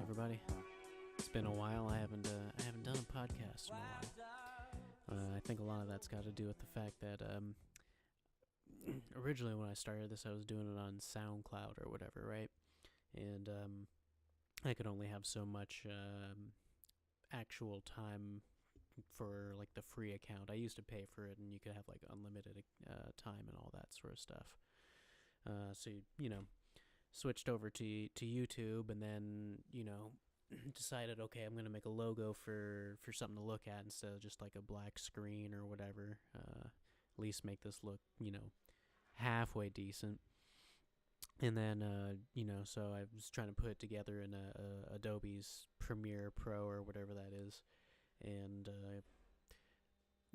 everybody? It's been a while. I haven't done a podcast in a while. I think a lot of that's got to do with the fact that originally when I started this, I was doing it on SoundCloud or whatever, right? And I could only have so much actual time for like the free account. I used to pay for it, and you could have like unlimited time and all that sort of stuff. So switched over to YouTube, and then decided, okay, I'm gonna make a logo for something to look at instead of just like a black screen or whatever. At least make this look halfway decent. And then so I was trying to put it together in Adobe's Premiere Pro or whatever that is, and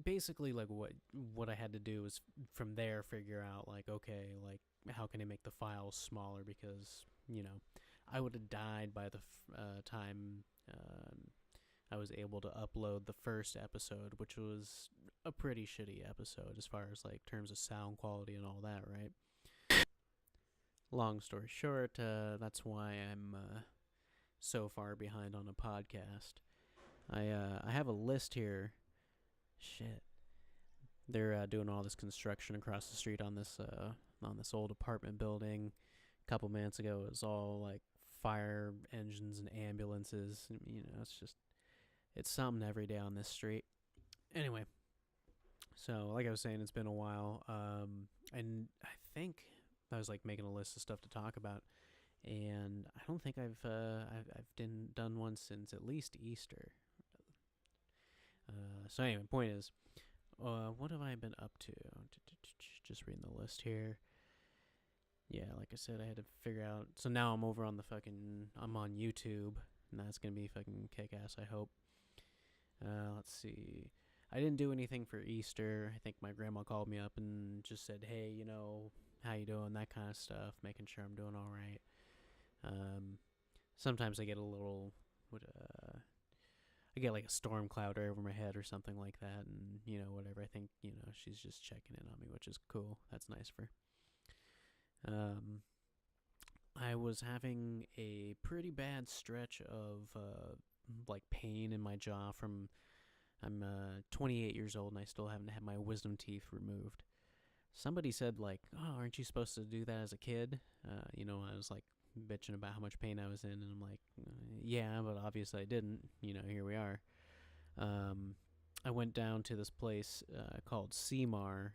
basically like what I had to do was from there figure out like, okay, like how can I make the files smaller, because I would have died by the time I was able to upload the first episode, which was a pretty shitty episode as far as like terms of sound quality and all that, right? Long story short, that's why I'm so far behind on a podcast. I have a list here. Shit. They're doing all this construction across the street on this old apartment building. A couple minutes ago, it was all like fire engines and ambulances. It's something every day on this street. Anyway, so like I was saying, it's been a while. And I think I was like making a list of stuff to talk about, and I don't think I've done one since at least Easter. So anyway, point is, what have I been up to? Just reading the list here. Yeah, like I said, I had to figure out. So now I'm over on I'm on YouTube, and that's gonna be fucking kick-ass, I hope. Let's see. I didn't do anything for Easter. I think my grandma called me up and just said, hey, how you doing, that kind of stuff, making sure I'm doing all right. Sometimes I get a little, I get like a storm cloud over my head or something like that, and, whatever. I think, she's just checking in on me, which is cool. That's nice for her. I was having a pretty bad stretch of, like pain in my jaw I'm 28 years old, and I still haven't had my wisdom teeth removed. Somebody said, like, oh, aren't you supposed to do that as a kid? I was like bitching about how much pain I was in, and I'm like, yeah, but obviously I didn't. Here we are. I went down to this place called CMAR,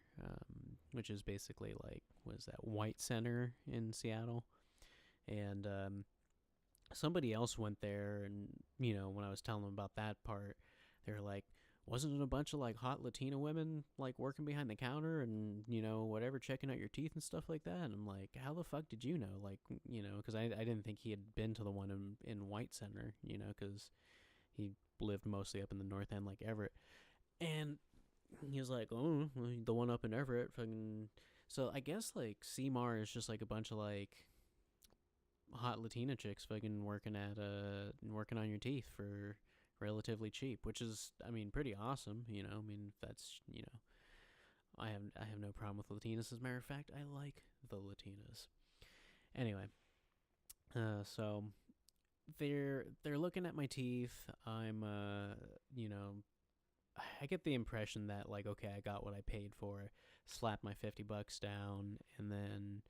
which is basically like, what is that, White Center in Seattle. And somebody else went there, and, when I was telling them about that part, they were like, wasn't it a bunch of like hot Latina women like working behind the counter and whatever, checking out your teeth and stuff like that? And I'm like, how the fuck did you know? Like, because I didn't think he had been to the one in White Center, because he lived mostly up in the North End, like Everett. And he was like, oh, the one up in Everett, fucking. So I guess like CMAR is just like a bunch of like hot Latina chicks fucking working on your teeth for relatively cheap, which is, pretty awesome. If that's, I have no problem with Latinas. As a matter of fact, I like the Latinas. Anyway, so they're looking at my teeth. I'm I get the impression that like, okay, I got what I paid for. Slapped my $50 down, and then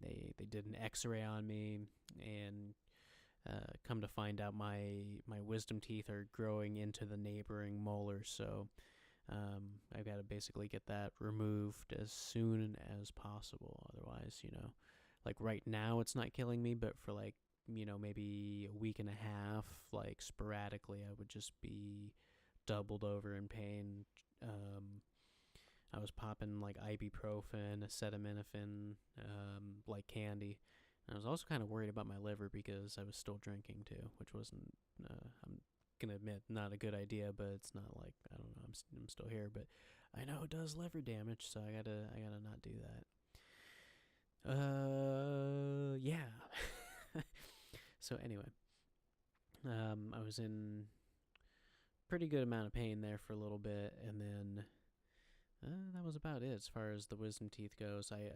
they did an X-ray on me, and come to find out my wisdom teeth are growing into the neighboring molars, so I've got to basically get that removed as soon as possible. Otherwise, like right now it's not killing me, but for like, maybe a week and a half, like sporadically, I would just be doubled over in pain. I was popping like ibuprofen, acetaminophen, like candy. I was also kind of worried about my liver because I was still drinking too, which wasn't, I'm gonna admit, not a good idea, but it's not like, I don't know, I'm still here, but I know it does liver damage, so I gotta not do that. Yeah. So anyway, I was in pretty good amount of pain there for a little bit, and then that was about it as far as the wisdom teeth goes. I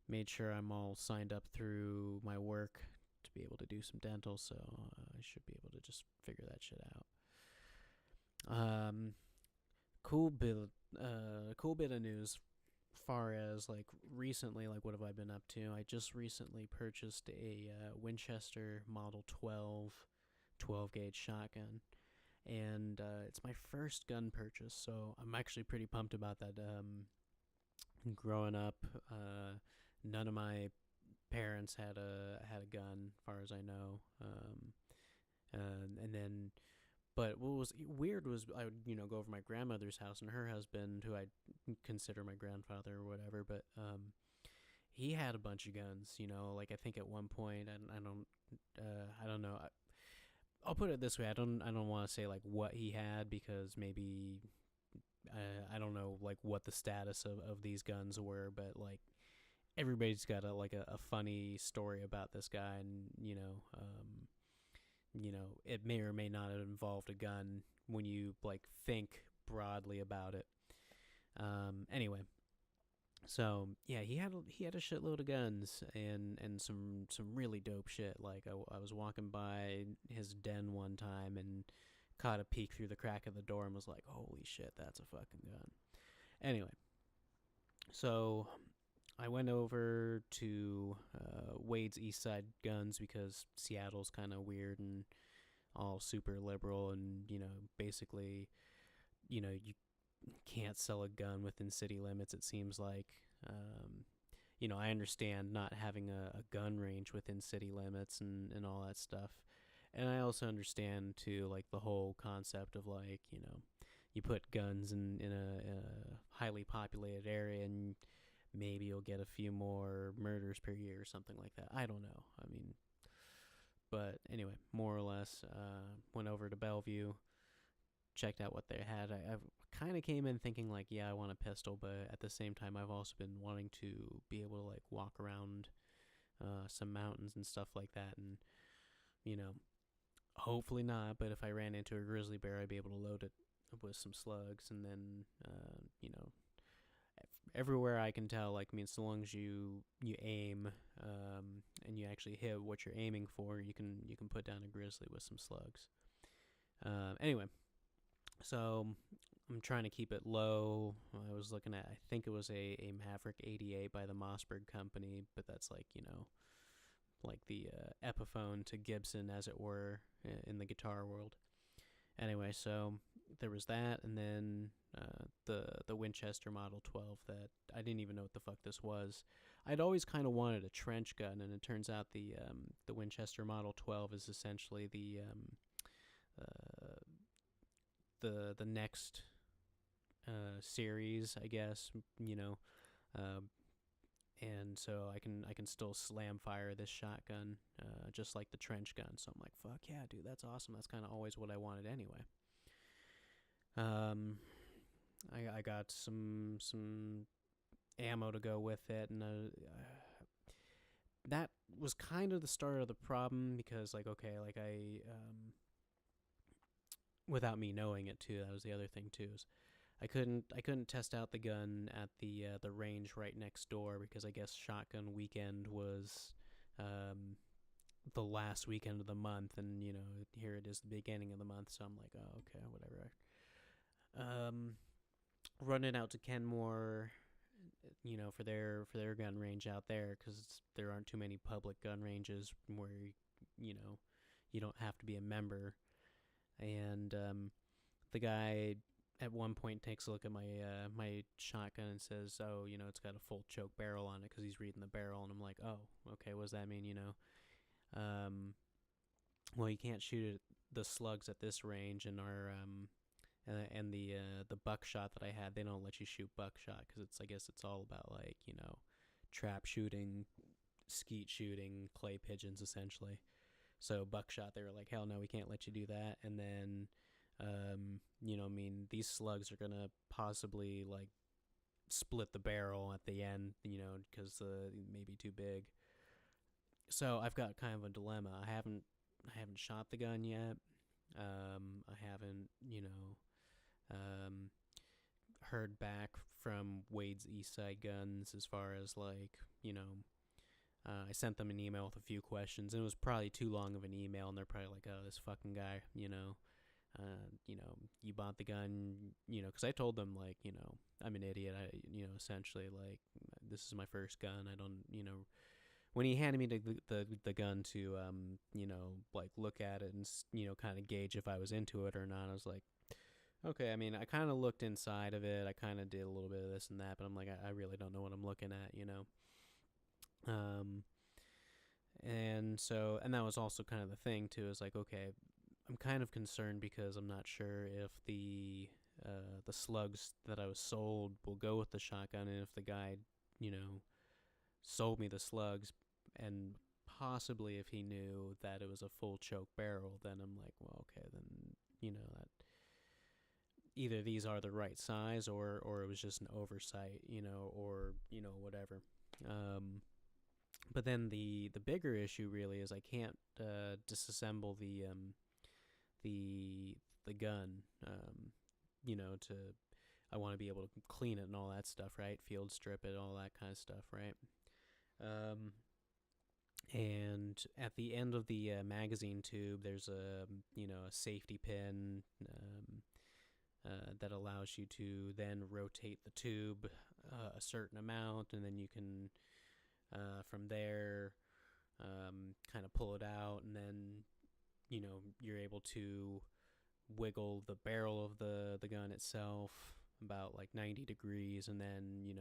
made sure I'm all signed up through my work to be able to do some dental, so I should be able to just figure that shit out. Cool bit of news. Far as like recently, like what have I been up to? I just recently purchased a Winchester Model 12 gauge shotgun, and it's my first gun purchase, so I'm actually pretty pumped about that. Growing up, none of my parents had a gun, as far as I know. And then, but what was weird was I would go over my grandmother's house, and her husband, who I consider my grandfather or whatever, but he had a bunch of guns. Like I think at one point, I don't know. I'll put it this way: I don't want to say like what he had, because maybe I don't know like what the status of these guns were, but like everybody's got a funny story about this guy, and it may or may not have involved a gun when you like think broadly about it. Anyway, so yeah, he had a shitload of guns and some really dope shit. Like I was walking by his den one time and caught a peek through the crack of the door and was like, holy shit, that's a fucking gun. Anyway, so I went over to Wade's East Side Guns, because Seattle's kind of weird and all super liberal, and basically you can't sell a gun within city limits, it seems like. I understand not having a gun range within city limits and all that stuff. And I also understand, too, like, the whole concept of, like, you put guns in a highly populated area and maybe you'll get a few more murders per year or something like that. I don't know. I mean, but anyway, more or less, went over to Bellevue, checked out what they had. I kind of came in thinking, like, yeah, I want a pistol, but at the same time, I've also been wanting to be able to, like, walk around some mountains and stuff like that, and, hopefully not, but if I ran into a grizzly bear, I'd be able to load it with some slugs, and then, everywhere I can tell, like, I mean, so long as you aim, and you actually hit what you're aiming for, you can put down a grizzly with some slugs. Anyway, so I'm trying to keep it low. I was looking at, I think it was a Maverick 88 by the Mossberg Company, but that's like, like the Epiphone to Gibson, as it were, in the guitar world. Anyway, so there was that, and then the Winchester Model 12 that I didn't even know what the fuck this was. I'd always kind of wanted a trench gun, and it turns out the Winchester Model 12 is essentially the next series, I guess, and so I can still slam fire this shotgun, just like the trench gun. So I'm like, fuck yeah, dude, that's awesome. That's kind of always what I wanted anyway. I got some ammo to go with it, and that was kind of the start of the problem, because like, okay, like I without me knowing it too, that was the other thing too, is I couldn't test out the gun at the range right next door, because I guess shotgun weekend was the last weekend of the month, and here it is, the beginning of the month, so I'm like, oh, okay, whatever. Running out to Kenmore, for their gun range out there, because there aren't too many public gun ranges where you don't have to be a member. And the guy at one point takes a look at my shotgun and says, oh, it's got a full choke barrel on it, because he's reading the barrel, and I'm like, oh, okay, what does that mean? Well, you can't shoot the slugs at this range, and and the buckshot that I had, they don't let you shoot buckshot, because I guess it's all about, like, trap shooting, skeet shooting, clay pigeons, essentially. So buckshot, they were like, hell no, we can't let you do that. And then, these slugs are gonna possibly like split the barrel at the end, because maybe too big. So I've got kind of a dilemma. I haven't shot the gun yet. I haven't, heard back from Wade's East Side Guns as far as like, I sent them an email with a few questions, and it was probably too long of an email, and they're probably like, oh, this fucking guy, you bought the gun, because I told them, like, I'm an idiot. Essentially, like, this is my first gun. I don't, when he handed me the gun to, like, look at it and, kind of gauge if I was into it or not, I was like, okay, I mean, I kind of looked inside of it. I kind of did a little bit of this and that, but I'm like, I really don't know what I'm looking at, and that was also kind of the thing, too, is like, okay, I'm kind of concerned because I'm not sure if the slugs that I was sold will go with the shotgun, and if the guy, sold me the slugs, and possibly if he knew that it was a full choke barrel, then I'm like, well, okay, then, that either these are the right size or it was just an oversight, or, whatever. But then the bigger issue really is I can't disassemble the gun, to, I want to be able to clean it and all that stuff, right? Field strip it, all that kind of stuff, right? And at the end of the magazine tube, there's a safety pin that allows you to then rotate the tube a certain amount, and then you can from there kind of pull it out, and then you're able to wiggle the barrel of the gun itself about like 90 degrees, and then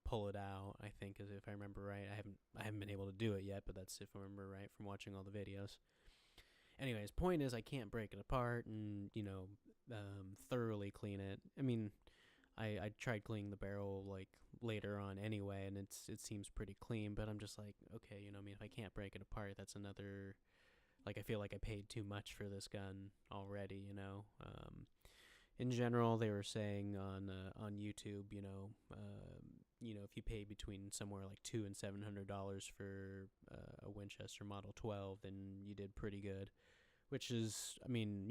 pull it out. I think, as if I remember right. I haven't been able to do it yet, but that's if I remember right from watching all the videos. Anyways, point is I can't break it apart and thoroughly clean it. I mean, I tried cleaning the barrel like later on anyway, and it seems pretty clean, but I'm just like, okay, I mean, if I can't break it apart, that's another, like, I feel like I paid too much for this gun already, in general, they were saying on YouTube, if you pay between somewhere like $200 and $700 for a Winchester Model 12, then you did pretty good, which is, I mean,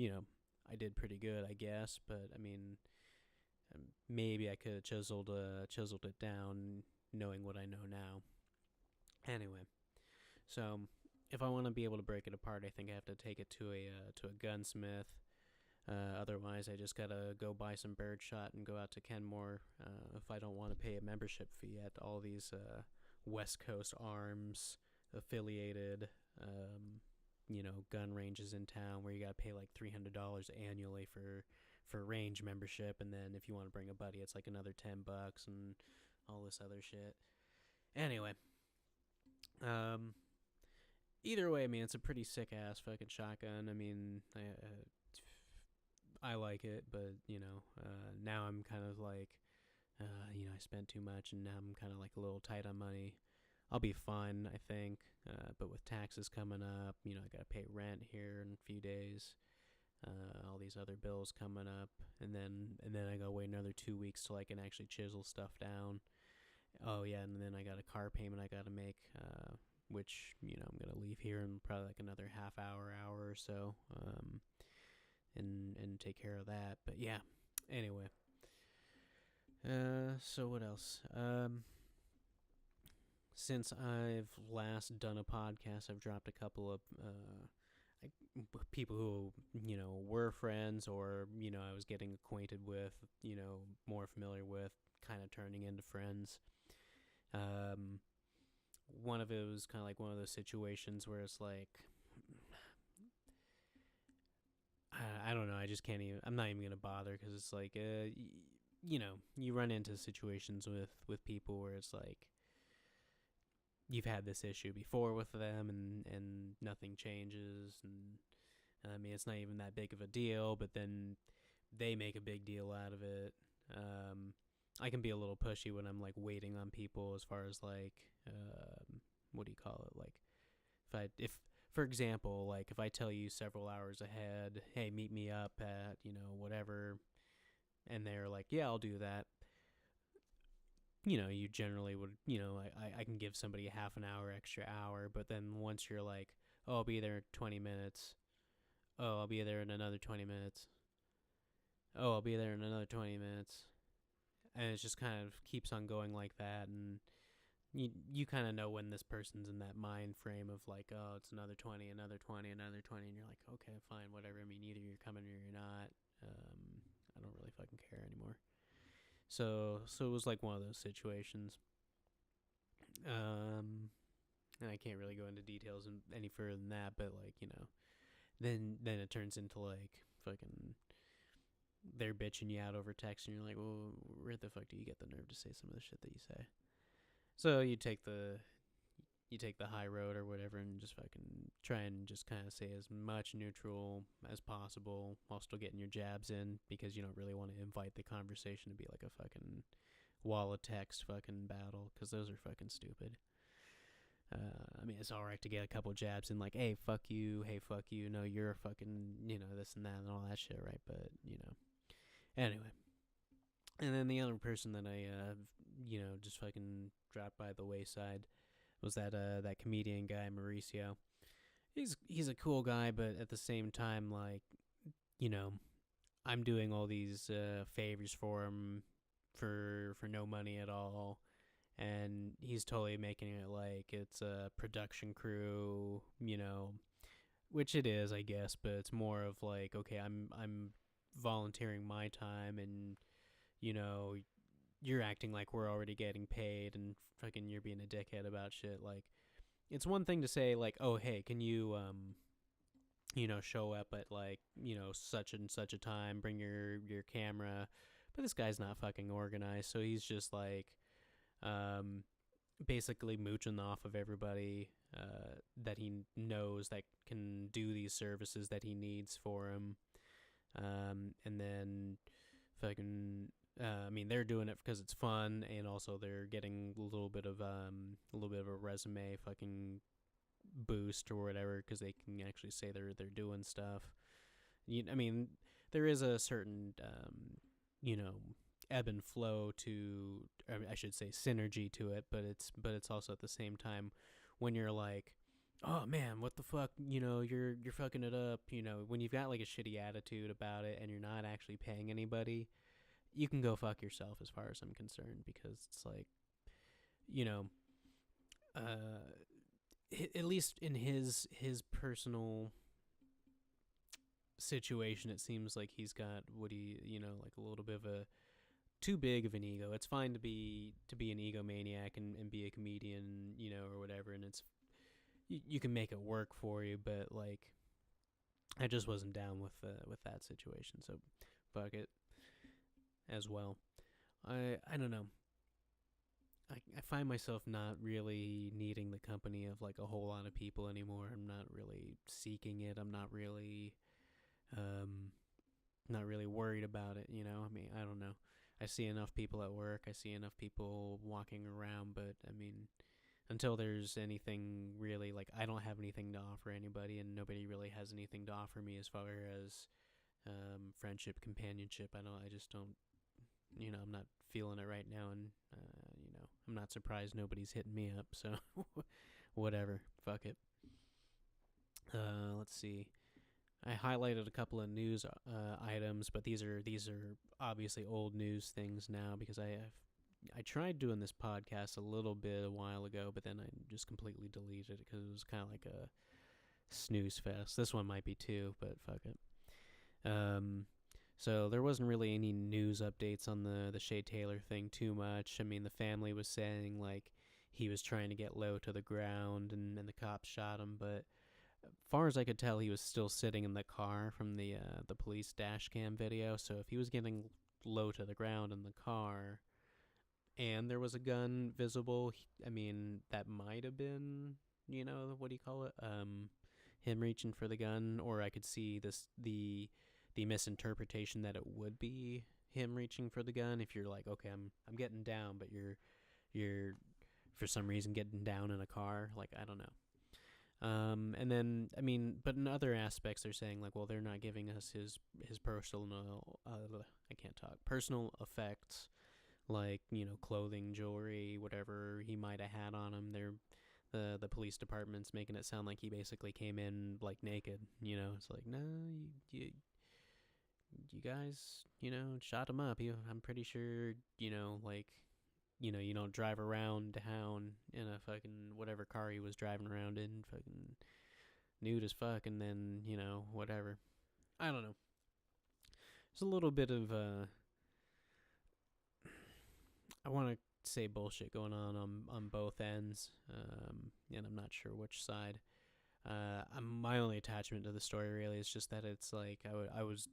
I did pretty good, I guess, but I mean, maybe I could have chiseled it down, knowing what I know now. Anyway, so if I want to be able to break it apart, I think I have to take it to a gunsmith. Otherwise, I just gotta go buy some birdshot and go out to Kenmore. If I don't want to pay a membership fee at all these West Coast Arms affiliated, gun ranges in town, where you gotta pay like $300 annually for range membership, and then if you want to bring a buddy, it's like another $10 and all this other shit. Anyway, either way, I mean, it's a pretty sick ass fucking shotgun. I mean, I like it, but now I'm kind of like, I spent too much, and now I'm kind of like a little tight on money. I'll be fine, I think, but with taxes coming up, I gotta pay rent here in a few days. All these other bills coming up, and then I gotta wait another 2 weeks till I can actually chisel stuff down. Oh yeah, and then I got a car payment I gotta make, which I'm gonna leave here in probably like another hour or so, and take care of that. But yeah, anyway. So what else? Since I've last done a podcast, I've dropped a couple of people who were friends, or I was getting acquainted with, more familiar with, kind of turning into friends. One of it was kind of like one of those situations where it's like, I don't know, I just can't even, I'm not even gonna bother, because it's like you run into situations with people where it's like you've had this issue before with them, and nothing changes, and I mean, it's not even that big of a deal, but then they make a big deal out of it. I can be a little pushy when I'm like waiting on people, as far as like, what do you call it? Like, if for example, like if I tell you several hours ahead, hey, meet me up at, whatever, and they're like, yeah, I'll do that. You generally would, I can give somebody a half an hour, extra hour, but then once you're like, oh, I'll be there in 20 minutes. Oh, I'll be there in another 20 minutes. Oh, I'll be there in another 20 minutes. And it just kind of keeps on going like that. And you kind of know when this person's in that mind frame of like, oh, it's another 20, another 20, another 20, and you're like, okay, fine, whatever. I mean, either you're coming or you're not. I don't really fucking care anymore. So it was like one of those situations. And I can't really go into details any further than that, but like, then it turns into like fucking they're bitching you out over text, and you're like, well, where the fuck do you get the nerve to say some of the shit that you say? So you take the high road or whatever, and just fucking try and just kind of say as much neutral as possible while still getting your jabs in, because you don't really want to invite the conversation to be like a fucking wall of text fucking battle, because those are fucking stupid. I mean, it's alright to get a couple jabs in, like, hey, fuck you, no, you're a fucking, this and that and all that shit, right? But, anyway. And then the other person that I, just fucking dropped by the wayside was that comedian guy, Mauricio. He's a cool guy, but at the same time, like, I'm doing all these favors for him for no money at all. And he's totally making it like it's a production crew, which it is, I guess, but it's more of like, okay, I'm volunteering my time, and you're acting like we're already getting paid, and fucking you're being a dickhead about shit. Like, it's one thing to say like, oh, hey, can you show up at like, such and such a time, bring your camera, but this guy's not fucking organized, so he's just like basically mooching off of everybody that he knows that can do these services that he needs for him, and then fucking I mean, they're doing it because it's fun, and also they're getting a little bit of a resume fucking boost or whatever, because they can actually say they're doing stuff. I mean, there is a certain ebb and flow to, I should say, synergy to it, but it's also at the same time when you're like, oh man, what the fuck, you're fucking it up, when you've got like a shitty attitude about it and you're not actually paying anybody, you can go fuck yourself as far as I'm concerned, because it's like, at least in his personal situation, it seems like he's got like a little bit of a too big of an ego. It's fine to be an egomaniac and be a comedian, or whatever, and it's you can make it work for you, but like I just wasn't down with that situation, so fuck it as well. I don't know. I find myself not really needing the company of like a whole lot of people anymore. I'm not really seeking it. I'm not really worried about it, I mean, I don't know. I see enough people at work. I see enough people walking around, but I mean, until there's anything really, like, I don't have anything to offer anybody, and nobody really has anything to offer me as far as friendship, companionship. I just don't, I'm not feeling it right now, and I'm not surprised nobody's hitting me up, so whatever, fuck it. Let's see. I highlighted a couple of news items, but these are obviously old news things now, because I tried doing this podcast a little bit a while ago, but then I just completely deleted it because it was kind of like a snooze fest. This one might be too, but fuck it. So there wasn't really any news updates on the Shay Taylor thing too much. I mean, the family was saying like he was trying to get low to the ground, and the cops shot him, but as far as I could tell, he was still sitting in the car from the police dash cam video. So if he was getting low to the ground in the car and there was a gun visible, I mean, that might have been, what do you call it? Him reaching for the gun, or I could see the misinterpretation that it would be him reaching for the gun. If you're like, okay, I'm getting down, but you're for some reason getting down in a car, like, I don't know. And then, I mean, but in other aspects, they're saying like, well, they're not giving us his personal, personal effects, like, clothing, jewelry, whatever he might have had on him. The police department's making it sound like he basically came in like naked. It's like, no, you guys, shot him up. I'm pretty sure, like, you don't drive around town in a fucking whatever car he was driving around in, fucking nude as fuck, and then, whatever. I don't know. There's a little bit of, I want to say bullshit going on both ends, and I'm not sure which side. My only attachment to the story really is just that it's like I was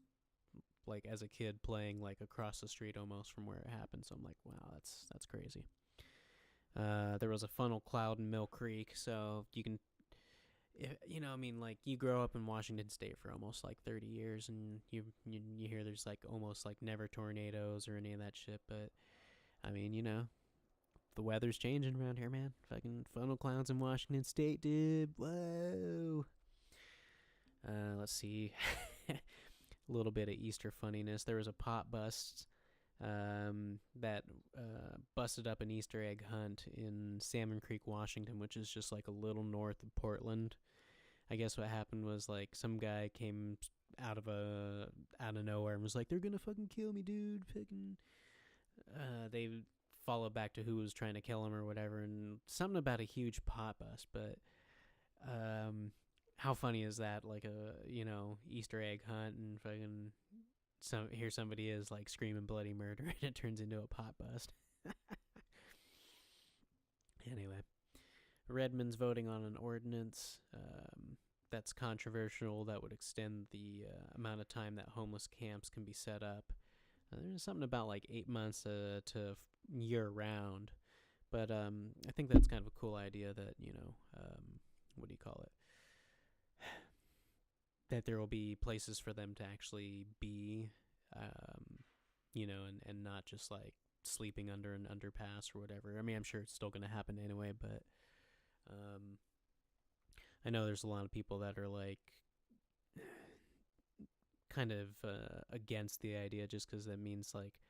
like as a kid playing like across the street almost from where it happened, so I'm like, wow, that's crazy. There was a funnel cloud in Mill Creek, so you can, like you grow up in Washington State for almost like 30 years, and you hear there's like almost like never tornadoes or any of that shit, but I mean, the weather's changing around here, man. Fucking funnel clouds in Washington State, dude. Whoa. Let's see. A little bit of Easter funniness. There was a pot bust that busted up an Easter egg hunt in Salmon Creek, Washington, which is just like a little north of Portland. I guess what happened was like some guy came out of nowhere and was like, "They're gonna fucking kill me, dude." Fucking. They followed back to who was trying to kill him or whatever, and something about a huge pot bust. But how funny is that? Like a Easter egg hunt, and fucking here somebody is like screaming bloody murder, and it turns into a pot bust. Anyway, Redmond's voting on an ordinance that's controversial that would extend the amount of time that homeless camps can be set up. There's something about like 8 months to year round, but I think that's kind of a cool idea that what do you call it? That there will be places for them to actually be, and not just like sleeping under an underpass or whatever. I mean, I'm sure it's still going to happen anyway, but I know there's a lot of people that are like kind of against the idea just because that means like,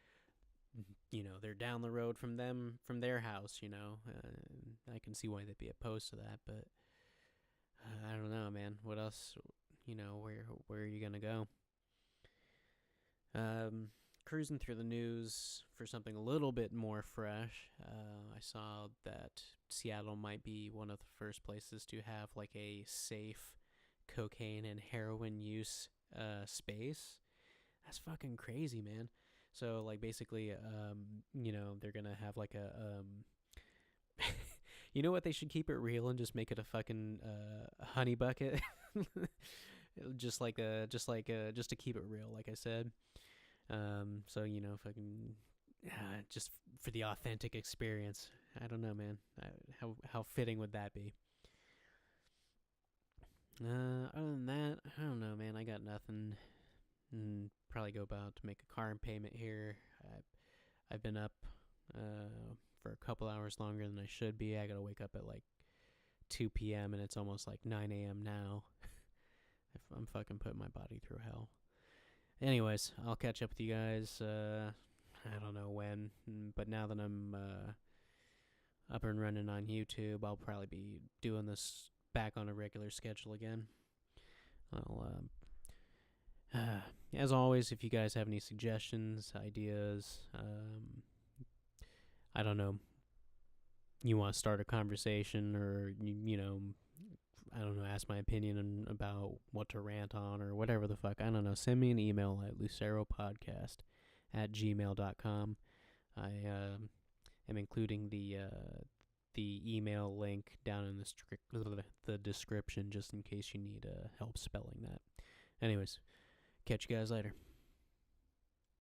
they're down the road from their house, I can see why they'd be opposed to that, but I don't know, man. What else? Where are you gonna go? Cruising through the news for something a little bit more fresh. I saw that Seattle might be one of the first places to have like a safe cocaine and heroin use space. That's fucking crazy, man. So like basically, they're gonna have like a you know what? They should keep it real and just make it a fucking honey bucket, just to keep it real, like I said. So fucking just for the authentic experience. I don't know, man. How fitting would that be? Other than that, I don't know, man. I got nothing. Probably go about to make a car payment here. I've been up for a couple hours longer than I should be. I gotta wake up at like 2 p.m. and it's almost like 9 a.m. now. I'm fucking putting my body through hell. Anyways, I'll catch up with you guys. I don't know when, but now that I'm up and running on YouTube, I'll probably be doing this back on a regular schedule again. As always, if you guys have any suggestions, ideas, I don't know, you want to start a conversation or, I don't know, ask my opinion about what to rant on or whatever the fuck, I don't know, send me an email at luceropodcast@gmail.com. I am including the email link down in the description just in case you need help spelling that. Anyways, catch you guys later.